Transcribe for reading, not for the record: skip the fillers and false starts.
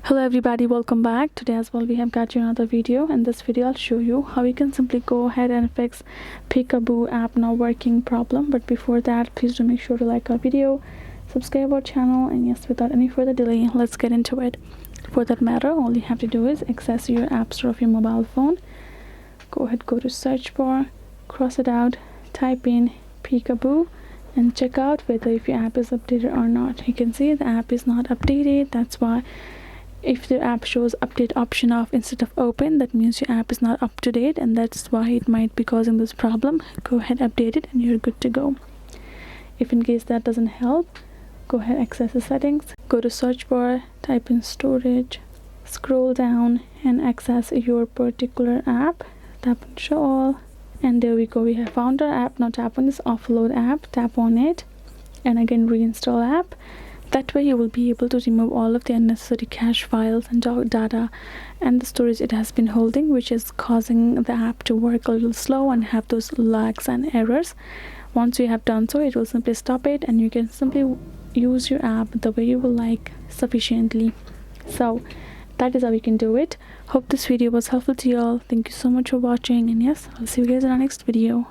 Hello everybody, welcome back. Today as well we have got you another video. In this video I'll show you how you can simply go ahead and fix Peekaboo app not working problem. But before that, please do make sure to like our video, subscribe our channel, and yes, without any further delay, let's get into it. For that matter, all you have to do is access your app store of your mobile phone. Go ahead, go to search bar, cross it out, type in Peekaboo, and check out whether if your app is updated or not. You can see the app is not updated. That's why if the app shows update option off instead of open, that means your app is not up to date, and that's why it might be causing this problem. Go ahead, update it, and you're good to go. If in case that doesn't help, go ahead, access the settings, go to search bar, type in storage, scroll down and access your particular app, tap on show all, and there we go, we have found our app. Now tap on this offload app, tap on it, and again reinstall app. That way you will be able to remove all of the unnecessary cache files and data and the storage it has been holding, which is causing the app to work a little slow and have those lags and errors. Once you have done so, it will simply stop it, and you can simply use your app the way you will like sufficiently. So that is how you can do it. Hope this video was helpful to you all. Thank you so much for watching, and yes, I'll see you guys in our next video.